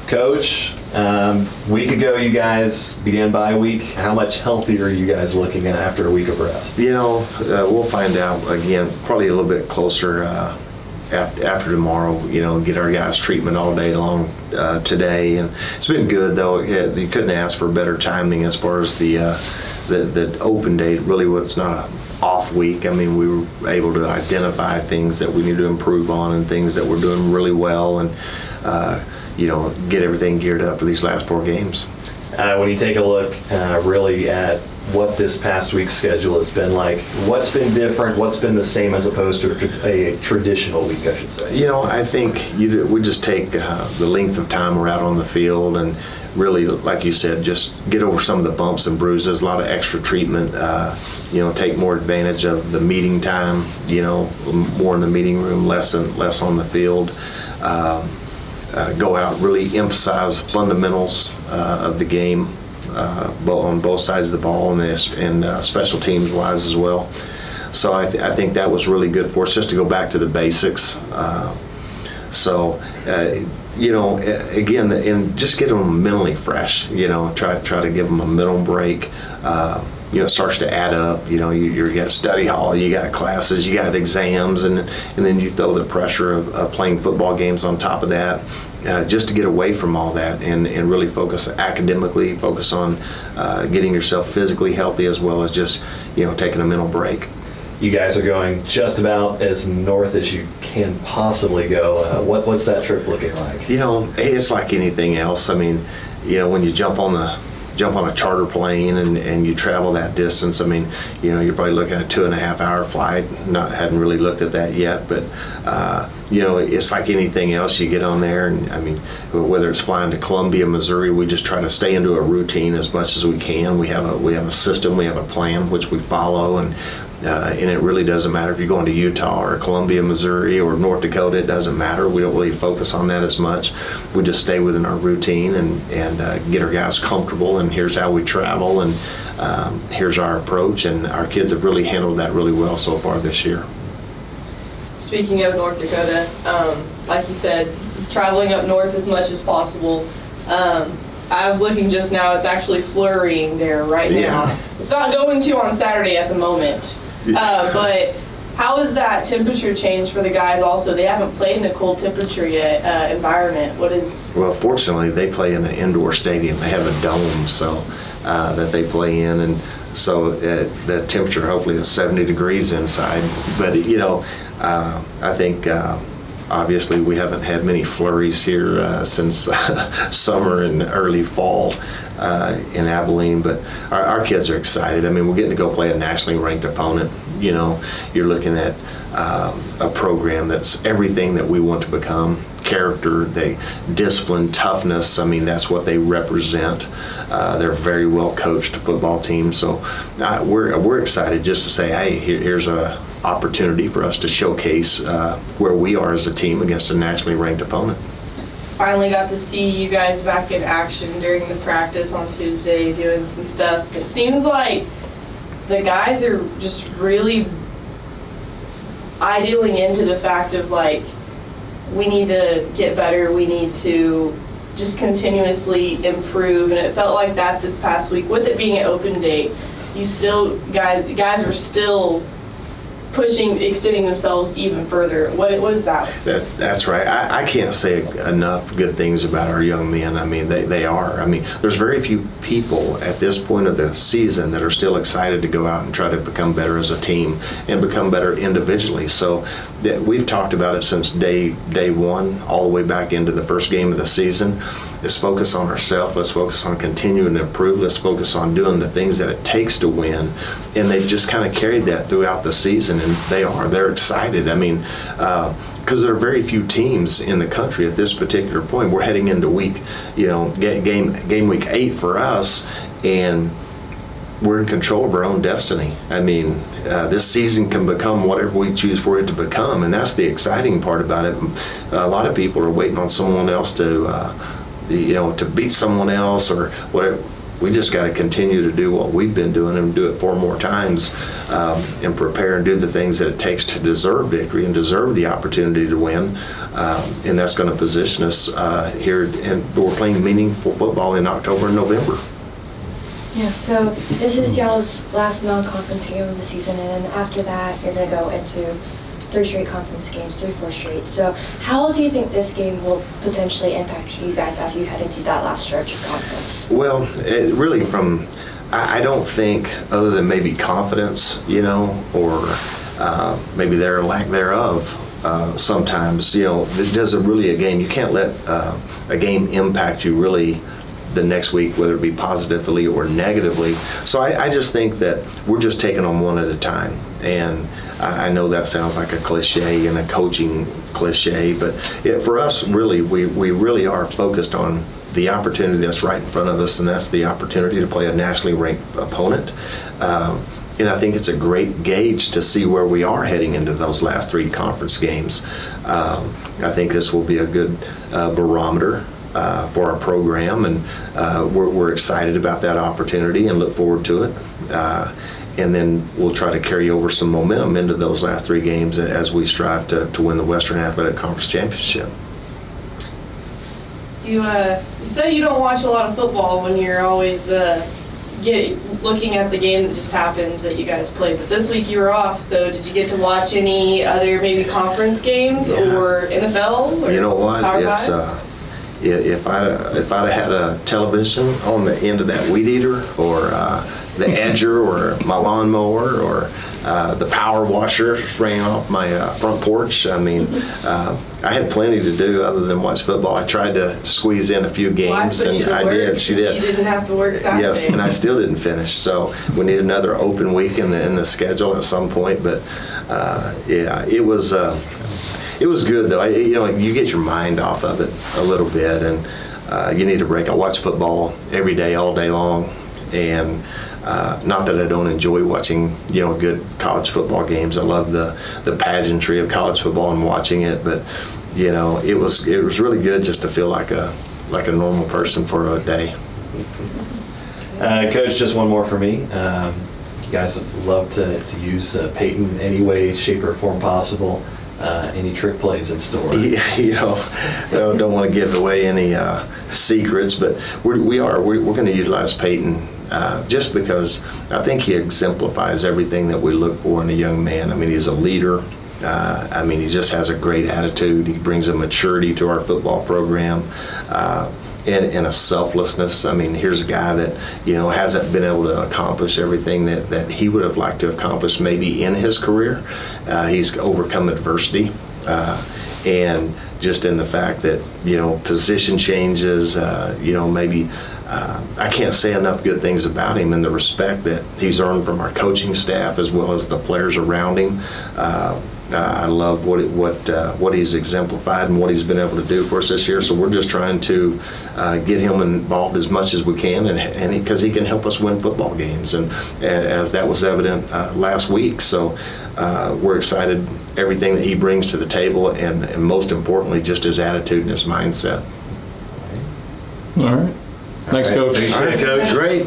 Coach, week ago you guys began bye week. How much healthier are you guys looking at after a week of rest? We'll find out again probably a little bit closer after tomorrow. Get our guys treatment all day long today, and it's been good though. You couldn't ask for better timing as far as the open date. Really, it's not an off week. I mean, we were able to identify things that we need to improve on and things that we're doing really well, and get everything geared up for these last 4 games. When you take a look really at what this past week's schedule has been like, what's been different, what's been the same as opposed to a traditional week, I should say? I think we just take the length of time we're out on the field and really, like you said, just get over some of the bumps and bruises, a lot of extra treatment, take more advantage of the meeting time, more in the meeting room, less on the field. Go out, really emphasize fundamentals of the game, on both sides of the ball and special teams wise as well. So I think that was really good for us, just to go back to the basics. Again, and just get them mentally fresh. Try to give them a mental break. It starts to add up. You got study hall, you got classes, you got exams, and then you throw the pressure of playing football games on top of that, just to get away from all that and really focus academically, focus on getting yourself physically healthy as well as just taking a mental break. You guys are going just about as north as you can possibly go. What's that trip looking like? It's like anything else. I mean, when you jump on a charter plane and you travel that distance, I mean, you're probably looking at a 2.5-hour flight. Hadn't really looked at that yet, but it's like anything else. You get on there, and I mean, whether it's flying to Columbia, Missouri, we just try to stay into a routine as much as we can. We have a system, we have a plan which we follow, and it really doesn't matter if you're going to Utah or Columbia, Missouri, or North Dakota. It doesn't matter. We don't really focus on that as much. We just stay within our routine and get our guys comfortable, and here's how we travel, and here's our approach, and our kids have really handled that really well so far this year. Speaking of North Dakota, like you said, traveling up north as much as possible. I was looking just now, it's actually flurrying there right now. Yeah. It's not going to on Saturday at the moment. But how is that temperature change for the guys also? They haven't played in a cold temperature yet environment. Well, fortunately, they play in an indoor stadium. They have a dome that they play in, and so the temperature hopefully is 70 degrees inside. But, I think obviously we haven't had many flurries here since summer and early fall in Abilene, but our kids are excited. I mean, we're getting to go play a nationally ranked opponent. You're looking at a program that's everything that we want to become. Character, discipline, toughness. I mean, that's what they represent. They're a very well coached football team. So we're excited just to say, hey, here's a opportunity for us to showcase where we are as a team against a nationally ranked opponent. Finally got to see you guys back in action during the practice on Tuesday doing some stuff. It seems like the guys are just really idealing into the fact of like, we need to get better, we need to just continuously improve, and it felt like that this past week. With it being an open date, guys are still pushing, extending themselves even further. What is that? That's right. I can't say enough good things about our young men. I mean, they are. I mean, there's very few people at this point of the season that are still excited to go out and try to become better as a team and become better individually. So we've talked about it since day one, all the way back into the first game of the season. Let's focus on ourselves. Let's focus on continuing to improve. Let's focus on doing the things that it takes to win. And they've just kind of carried that throughout the season, and they're excited. I mean, because there are very few teams in the country at this particular point. We're heading into game week 8 for us, and we're in control of our own destiny. I mean, this season can become whatever we choose for it to become, and that's the exciting part about it. A lot of people are waiting on someone else to beat someone else or whatever. We just got to continue to do what we've been doing and do it 4 more times, and prepare and do the things that it takes to deserve victory and deserve the opportunity to win. And that's going to position us here, and we're playing meaningful football in October and November. Yeah, so this is y'all's last non-conference game of the season, and then after that, you're going to go into 3 straight conference games, 3-4 straight. So how do you think this game will potentially impact you guys as you head into that last stretch of conference? Well, it really I don't think, other than maybe confidence, or maybe their lack thereof, sometimes, does it really a game. You can't let a game impact you really the next week, whether it be positively or negatively. So I just think that we're just taking them one at a time. And I know that sounds like a cliche and a coaching cliche, but for us, really, we really are focused on the opportunity that's right in front of us, and that's the opportunity to play a nationally ranked opponent. And I think it's a great gauge to see where we are heading into those last 3 conference games. I think this will be a good barometer for our program, and we're excited about that opportunity and look forward to it. And then we'll try to carry over some momentum into those last 3 games as we strive to win the Western Athletic Conference Championship. You said you don't watch a lot of football when you're always looking at the game that just happened that you guys played, but this week you were off, so did you get to watch any other maybe conference games or NFL? Or you know what? Power It's if I'd had a television on the end of that weed eater, or the edger, or my lawnmower, or the power washer ran off my front porch. I mean, I had plenty to do other than watch football. I tried to squeeze in a few games, and I did. She did. You didn't have to work Saturday. Yes, and I still didn't finish. So we need another open week in the schedule at some point. But yeah, it was good though. You get your mind off of it a little bit, and you need a break. I watch football every day, all day long, and not that I don't enjoy watching good college football games. I love the pageantry of college football and watching it, but it was really good just to feel like a normal person for a day. Coach, just one more for me. You guys have loved to use Peyton any way, shape, or form possible. Any trick plays in store? I don't want to give away any secrets, but we're going to utilize Peyton just because I think he exemplifies everything that we look for in a young man. I mean, he's a leader. He just has a great attitude. He brings a maturity to our football program. And a selflessness. I mean, here's a guy that, hasn't been able to accomplish everything that he would have liked to accomplish maybe in his career. He's overcome adversity. And just in the fact that, position changes, maybe I can't say enough good things about him, and the respect that he's earned from our coaching staff as well as the players around him. I love what he's exemplified and what he's been able to do for us this year. So we're just trying to get him involved as much as we can, and because he can help us win football games, and as that was evident last week. So we're excited everything that he brings to the table, and most importantly, just his attitude and his mindset. All right. Thanks, Coach. Appreciate it, Coach. Great.